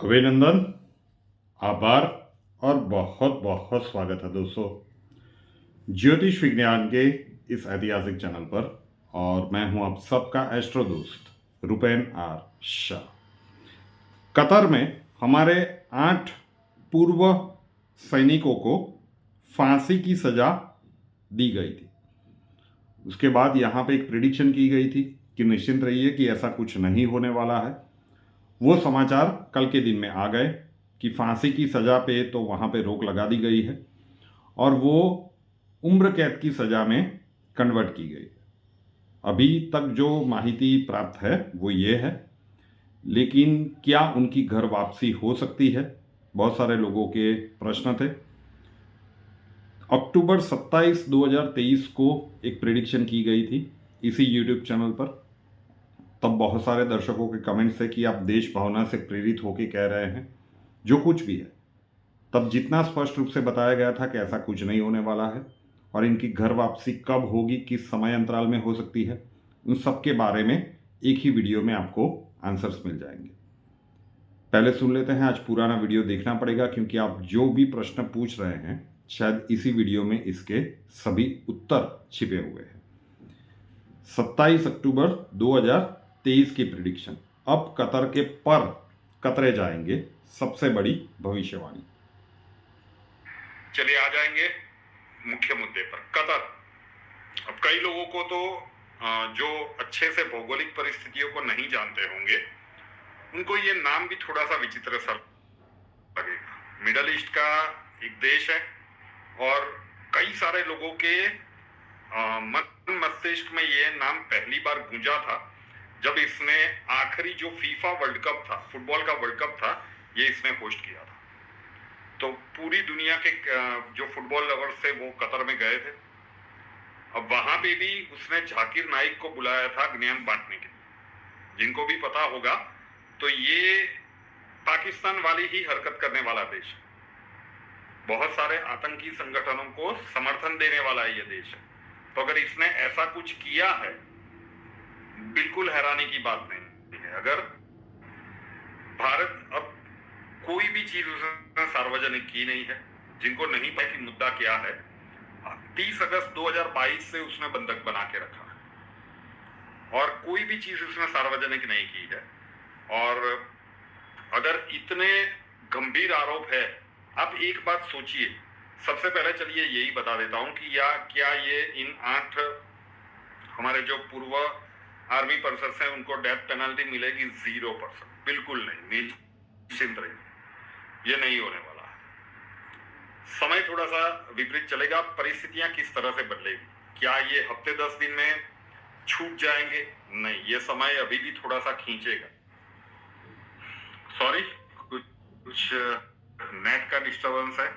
अभिनंदन, आभार और बहुत बहुत स्वागत है दोस्तों ज्योतिष विज्ञान के इस ऐतिहासिक चैनल पर। और मैं हूं आप सबका एस्ट्रो दोस्त रुपेन आर शाह। कतर में हमारे 8 पूर्व सैनिकों को फांसी की सजा दी गई थी। उसके बाद यहाँ पे एक प्रिडिक्शन की गई थी कि निश्चिंत रहिए कि ऐसा कुछ नहीं होने वाला है। वो समाचार कल के दिन में आ गए कि फांसी की सज़ा पे तो वहाँ पे रोक लगा दी गई है और वो उम्र कैद की सज़ा में कन्वर्ट की गई है। अभी तक जो माहिती प्राप्त है वो ये है, लेकिन क्या उनकी घर वापसी हो सकती है, बहुत सारे लोगों के प्रश्न थे। अक्टूबर 27, 2023 को एक प्रेडिक्शन की गई थी इसी यूट्यूब चैनल पर। तब बहुत सारे दर्शकों के कमेंट्स थे कि आप देश भावना से प्रेरित होकर कह रहे हैं, जो कुछ भी है। तब जितना स्पष्ट रूप से बताया गया था कि ऐसा कुछ नहीं होने वाला है और इनकी घर वापसी कब होगी, किस समय अंतराल में हो सकती है, उन सब के बारे में एक ही वीडियो में आपको आंसर्स मिल जाएंगे। पहले सुन लेते हैं, आज पुराना वीडियो देखना पड़ेगा क्योंकि आप जो भी प्रश्न पूछ रहे हैं शायद इसी वीडियो में इसके सभी उत्तर छिपे हुए हैं। 27 अक्टूबर 2023 की प्रिडिक्शन। अब कतर के पर कतरे जाएंगे, सबसे बड़ी भविष्यवाणी। चलिए आ जाएंगे मुख्य मुद्दे पर। कतर, अब कई लोगों को तो जो अच्छे से भौगोलिक परिस्थितियों को नहीं जानते होंगे उनको ये नाम भी थोड़ा सा विचित्र सा लगेगा। मिडल ईस्ट का एक देश है और कई सारे लोगों के मन मस्तिष्क में ये नाम पहली बार गूंजा था जब इसने आखिरी जो फीफा वर्ल्ड कप था, फुटबॉल का वर्ल्ड कप था, ये इसने होस्ट किया था। तो पूरी दुनिया के जो फुटबॉल लवर्स थे वो कतर में गए थे। अब वहां पे भी उसने जाकिर नाइक को बुलाया था ज्ञान बांटने के लिए। जिनको भी पता होगा तो ये पाकिस्तान वाली ही हरकत करने वाला देश है। बहुत सारे आतंकी संगठनों को समर्थन देने वाला ये देश है। तो अगर इसने ऐसा कुछ किया है, बिल्कुल हैरानी की बात नहीं है। अगर भारत, अब कोई भी चीज उसने सार्वजनिक की नहीं है, जिनको नहीं पता कि मुद्दा क्या है, 30 अगस्त 2022 से उसने बंधक बना के रखा है और कोई भी चीज उसने सार्वजनिक नहीं की है। और अगर इतने गंभीर आरोप है, आप एक बात सोचिए। सबसे पहले चलिए यही बता देता हूं कि क्या ये इन 8 हमारे जो पूर्व आर्मी पर्सन हैं उनको डेथ पेनल्टी मिलेगी? 0%, बिल्कुल नहीं, निश्चिंत रहिए, ये नहीं होने वाला है। समय थोड़ा सा विपरीत चलेगा, परिस्थितियां किस तरह से बदलेगी। क्या ये हफ्ते 10 दिन में छूट जाएंगे? नहीं, ये समय अभी भी थोड़ा सा खींचेगा। सॉरी, कुछ नेट का डिस्टर्बेंस है।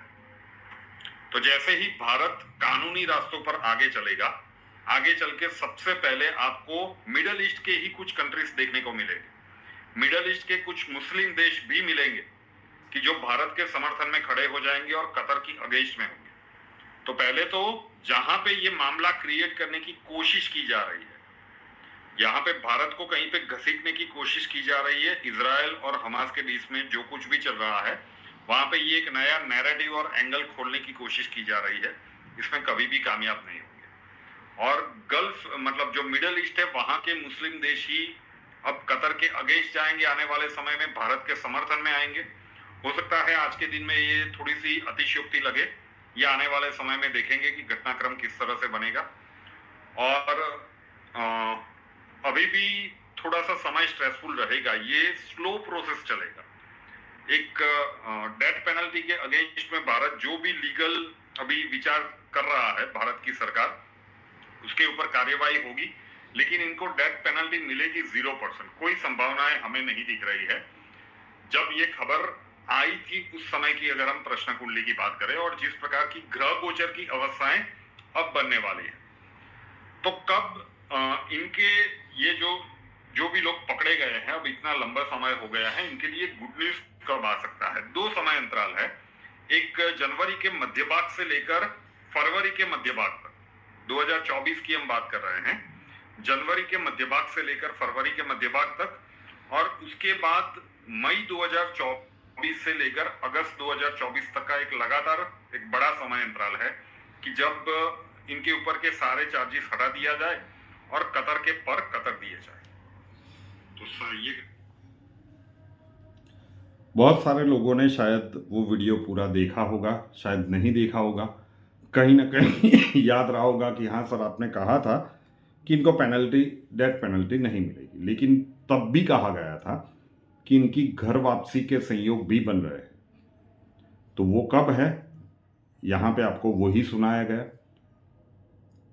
तो जैसे ही भारत कानूनी रास्तों पर आगे चलेगा, आगे चल के सबसे पहले आपको मिडल ईस्ट के ही कुछ कंट्रीज देखने को मिलेंगे। मिडल ईस्ट के कुछ मुस्लिम देश भी मिलेंगे कि जो भारत के समर्थन में खड़े हो जाएंगे और कतर की अगेंस्ट में होंगे। तो पहले तो जहां पे ये मामला क्रिएट करने की कोशिश की जा रही है, यहाँ पे भारत को कहीं पे घसीटने की कोशिश की जा रही है, इजराइल और हमास के बीच में जो कुछ भी चल रहा है, वहां पे ये एक नया नैरेटिव और एंगल खोलने की कोशिश की जा रही है। इसमें कभी भी कामयाब नहीं होंगे। और गल्फ, मतलब जो मिडल ईस्ट है, वहां के मुस्लिम देश ही अब कतर के अगेंस्ट जाएंगे, आने वाले समय में भारत के समर्थन में आएंगे। हो सकता है आज के दिन में ये थोड़ी सी अतिशयोक्ति लगे, ये आने वाले समय में देखेंगे कि घटनाक्रम किस तरह से बनेगा। और अभी भी थोड़ा सा समय स्ट्रेसफुल रहेगा, ये स्लो प्रोसेस चलेगा। एक डेथ पेनल्टी के अगेंस्ट में भारत जो भी लीगल अभी विचार कर रहा है, भारत की सरकार, उसके ऊपर कार्यवाही होगी, लेकिन इनको डेथ पेनल्टी मिलेगी 0%। कोई संभावनाएं हमें नहीं दिख रही है। जब ये खबर आई थी उस समय की अगर हम प्रश्न कुंडली की बात करें और जिस प्रकार की ग्रह गोचर की अवस्थाएं अब बनने वाली है, तो कब इनके ये जो भी लोग पकड़े गए हैं, अब इतना लंबा समय हो गया है, इनके लिए गुड न्यूज कब आ सकता है? 2 समय अंतराल है। एक जनवरी के मध्य भाग से लेकर फरवरी के मध्य भाग तक, 2024 की हम बात कर रहे हैं, जनवरी के मध्य भाग से लेकर फरवरी के मध्य भाग तक, और उसके बाद मई 2024 2020 से लेकर अगस्त 2024 तक का एक लगातार एक बड़ा समय अंतराल है कि जब इनके ऊपर के सारे चार्जेस हटा दिया जाए और कतर के पर कतर दिए जाए। तो सर ये बहुत सारे लोगों ने शायद वो वीडियो पूरा देखा होगा, शायद नहीं देखा होगा, कहीं ना कहीं याद रहा होगा कि हाँ सर आपने कहा था कि इनको पेनल्टी, डेथ पेनल्टी नहीं मिलेगी, लेकिन तब भी कहा गया था कि इनकी घर वापसी के संयोग भी बन रहे हैं। तो वो कब है, यहाँ पे आपको वही सुनाया गया।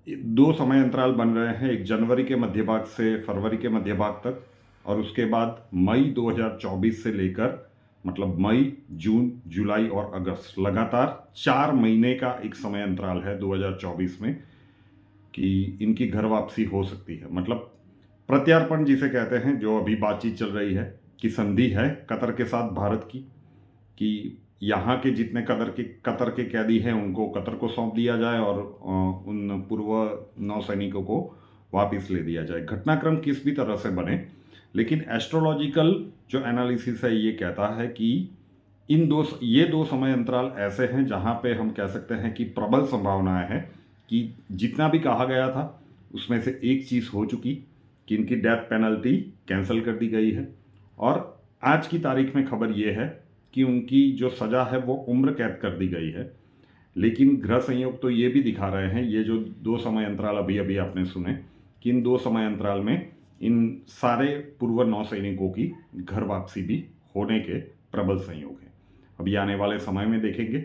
दो समय अंतराल बन रहे हैं, एक जनवरी के मध्य भाग से फरवरी के मध्य भाग तक, और उसके बाद मई 2024 से लेकर मतलब मई, जून, जुलाई और अगस्त, लगातार 4 महीने का एक समय अंतराल है 2024 में कि इनकी घर वापसी हो सकती है। मतलब प्रत्यार्पण जिसे कहते हैं, जो अभी बातचीत चल रही है कि संधि है कतर के साथ भारत की, कि यहाँ के जितने कतर के कैदी हैं उनको कतर को सौंप दिया जाए और उन पूर्व नौसैनिकों को वापस ले दिया जाए। घटनाक्रम किस भी तरह से बने, लेकिन एस्ट्रोलॉजिकल जो एनालिसिस है ये कहता है कि ये दो समय अंतराल ऐसे हैं जहाँ पे हम कह सकते हैं कि प्रबल संभावनाएं हैं कि जितना भी कहा गया था उसमें से एक चीज़ हो चुकी कि इनकी डेथ पेनल्टी कैंसिल कर दी गई है। और आज की तारीख में खबर ये है कि उनकी जो सज़ा है वो उम्र कैद कर दी गई है। लेकिन ग्रह संयोग तो ये भी दिखा रहे हैं, ये जो दो समय अंतराल अभी अभी आपने सुने, कि इन दो समय अंतराल में इन सारे पूर्व नौसैनिकों की घर वापसी भी होने के प्रबल संयोग हैं। अभी आने वाले समय में देखेंगे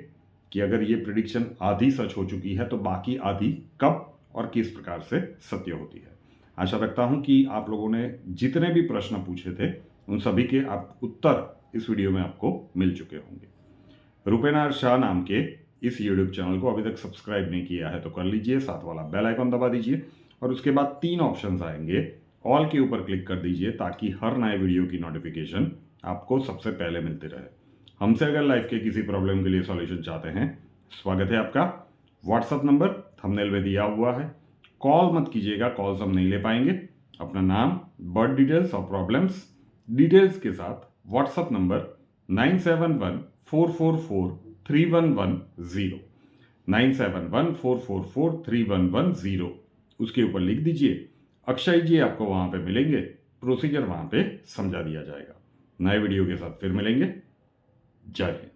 कि अगर ये प्रिडिक्शन आधी सच हो चुकी है तो बाकी आधी कब और किस प्रकार से सत्य होती है। आशा रखता हूँ कि आप लोगों ने जितने भी प्रश्न पूछे थे उन सभी के आप उत्तर इस वीडियो में आपको मिल चुके होंगे। रूपेनार शाह नाम के इस यूट्यूब चैनल को अभी तक सब्सक्राइब नहीं किया है तो कर लीजिए, साथ वाला बेल आइकन दबा दीजिए और उसके बाद 3 ऑप्शंस आएंगे, ऑल के ऊपर क्लिक कर दीजिए ताकि हर नए वीडियो की नोटिफिकेशन आपको सबसे पहले मिलती रहे। हमसे अगर लाइफ के किसी प्रॉब्लम के लिए सॉल्यूशन चाहते हैं, स्वागत है आपका। व्हाट्सअप नंबर थंबनेल में दिया हुआ है, कॉल मत कीजिएगा, कॉल्स हम नहीं ले पाएंगे। अपना नाम, बर्थ डिटेल्स और प्रॉब्लम्स डिटेल्स के साथ व्हाट्सअप नंबर 9714443110 9714443110 उसके ऊपर लिख दीजिए। अक्षय जी आपको वहां पे मिलेंगे, प्रोसीजर वहां पे समझा दिया जाएगा। नए वीडियो के साथ फिर मिलेंगे। जय हिंद।